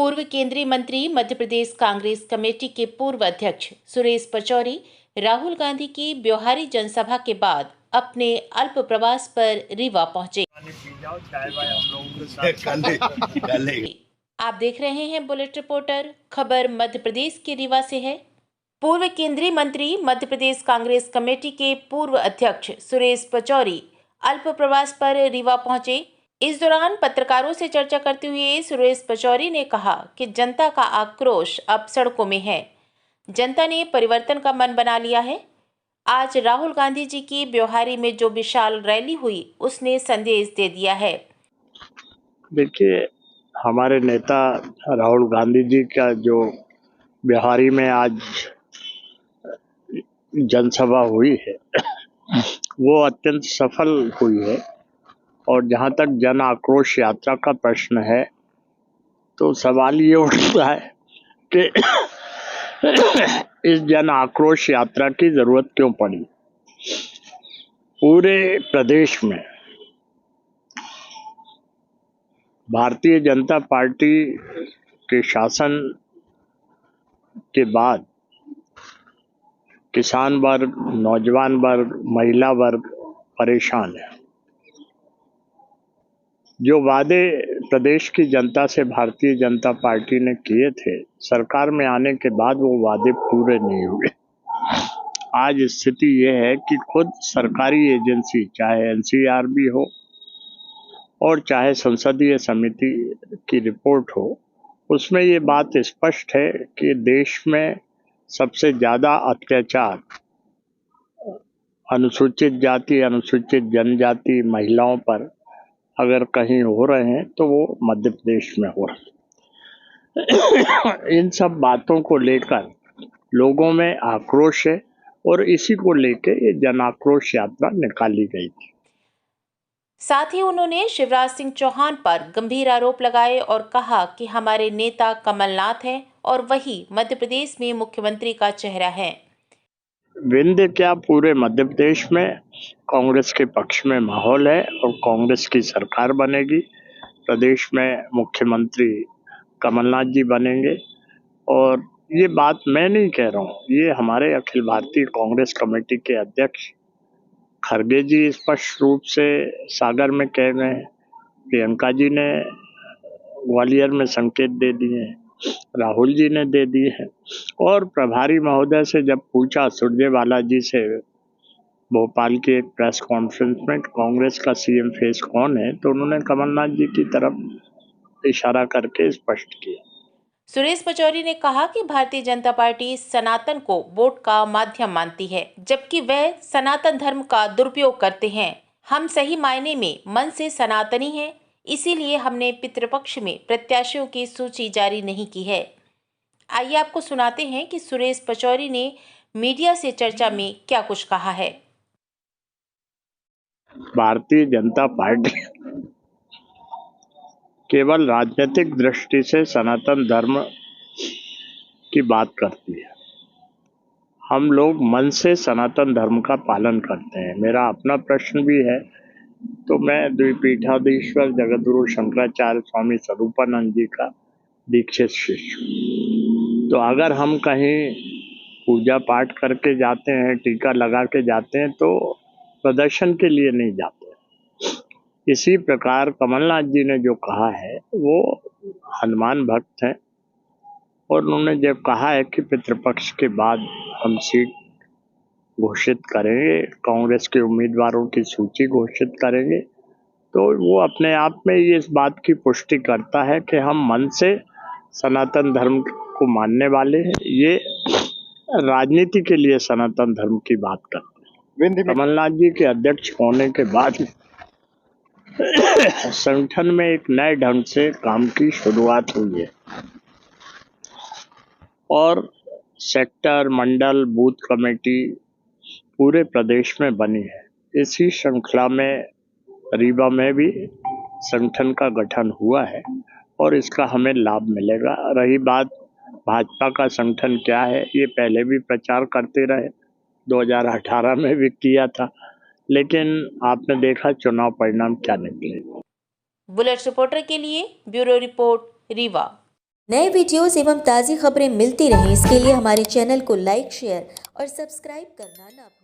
पूर्व केंद्रीय मंत्री, मध्य प्रदेश कांग्रेस कमेटी के पूर्व अध्यक्ष सुरेश पचौरी राहुल गांधी की ब्योहारी जनसभा के बाद अपने अल्प प्रवास पर रीवा पहुंचे। आप देख रहे हैं बुलेट रिपोर्टर। खबर मध्य प्रदेश के रीवा से है। पूर्व केंद्रीय मंत्री, मध्य प्रदेश कांग्रेस कमेटी के पूर्व अध्यक्ष सुरेश पचौरी अल्प प्रवास पर रीवा पहुंचे। इस दौरान पत्रकारों से चर्चा करते हुए सुरेश पचौरी ने कहा कि जनता का आक्रोश अब सड़कों में है। जनता ने परिवर्तन का मन बना लिया है। आज राहुल गांधी जी की ब्योहारी में जो विशाल रैली हुई, उसने संदेश दे दिया है। देखिए, हमारे नेता राहुल गांधी जी का जो ब्योहारी में आज जनसभा हुई है वो अत्यंत सफल हुई है। और जहां तक जन आक्रोश यात्रा का प्रश्न है, तो सवाल ये उठता है कि इस जन आक्रोश यात्रा की जरूरत क्यों पड़ी। पूरे प्रदेश में भारतीय जनता पार्टी के शासन के बाद किसान वर्ग, नौजवान वर्ग, महिला वर्ग परेशान है। जो वादे प्रदेश की जनता से भारतीय जनता पार्टी ने किए थे, सरकार में आने के बाद वो वादे पूरे नहीं हुए। आज स्थिति ये है कि खुद सरकारी एजेंसी, चाहे एनसीआरबी हो और चाहे संसदीय समिति की रिपोर्ट हो, उसमें ये बात स्पष्ट है कि देश में सबसे ज़्यादा अत्याचार अनुसूचित जाति, अनुसूचित जनजाति, महिलाओं पर अगर कहीं हो रहे हैं तो वो मध्य प्रदेश में हो रहे हैं। इन सब बातों को लेकर लोगों में आक्रोश है और इसी को लेकर ये जन आक्रोश यात्रा निकाली गई थी। साथ ही उन्होंने शिवराज सिंह चौहान पर गंभीर आरोप लगाए और कहा कि हमारे नेता कमलनाथ हैं और वही मध्य प्रदेश में मुख्यमंत्री का चेहरा है। विंध्य क्या, पूरे मध्य प्रदेश में कांग्रेस के पक्ष में माहौल है और कांग्रेस की सरकार बनेगी। प्रदेश में मुख्यमंत्री कमलनाथ जी बनेंगे। और ये बात मैं नहीं कह रहा हूँ, ये हमारे अखिल भारतीय कांग्रेस कमेटी के अध्यक्ष खरगे जी स्पष्ट रूप से सागर में कह रहे हैं। प्रियंका जी ने ग्वालियर में संकेत दे दिए हैं, राहुल जी ने दे दिए हैं। और प्रभारी महोदय से जब पूछा सुरजेवाला जी से भोपाल की एक प्रेस कॉन्फ्रेंस में कांग्रेस का सीएम फेस कौन है, तो उन्होंने कमलनाथ जी की तरफ इशारा करके स्पष्ट किया। सुरेश पचौरी ने कहा कि भारतीय जनता पार्टी सनातन को वोट का माध्यम मानती है, जबकि वह सनातन धर्म का दुरुपयोग करते हैं। हम सही मायने में मन से सनातनी हैं, इसीलिए हमने पितृपक्ष में प्रत्याशियों की सूची जारी नहीं की है। आइए आपको सुनाते हैं कि सुरेश पचौरी ने मीडिया से चर्चा में क्या कुछ कहा है। भारतीय जनता पार्टी केवल राजनीतिक दृष्टि से सनातन धर्म की बात करती है। हम लोग मन से सनातन धर्म का पालन करते हैं। मेरा अपना प्रश्न भी है, तो मैं द्विपीठाधीश्वर जगद्गुरु शंकराचार्य स्वामी स्वरूपानंद जी का दीक्षित शिष्य हूँ। तो अगर हम कहीं पूजा पाठ करके जाते हैं, टीका लगा के जाते हैं, तो प्रदर्शन के लिए नहीं जाते। इसी प्रकार कमलनाथ जी ने जो कहा है वो हनुमान भक्त हैं और उन्होंने जब कहा है कि पितृपक्ष के बाद हम सीट घोषित करेंगे, कांग्रेस के उम्मीदवारों की सूची घोषित करेंगे, तो वो अपने आप में ये इस बात की पुष्टि करता है कि हम मन से सनातन धर्म को मानने वाले हैं। ये राजनीति के लिए सनातन धर्म की बात करते हैं। कमलनाथ जी के अध्यक्ष होने के बाद संगठन में एक नए ढंग से काम की शुरुआत हुई है और सेक्टर, मंडल, बूथ कमेटी पूरे प्रदेश में बनी है। इसी श्रृंखला में रीवा में भी संगठन का गठन हुआ है और इसका हमें लाभ मिलेगा। रही बात भाजपा का संगठन क्या है, ये पहले भी प्रचार करते रहे, 2018 में भी किया था, लेकिन आपने देखा चुनाव परिणाम क्या निकले। बुलेट रिपोर्टर के लिए ब्यूरो रिपोर्ट रीवा। नए वीडियोस एवं ताज़ी खबरें मिलती रहें, इसके लिए हमारे चैनल को लाइक, शेयर और सब्सक्राइब करना ना भूलें।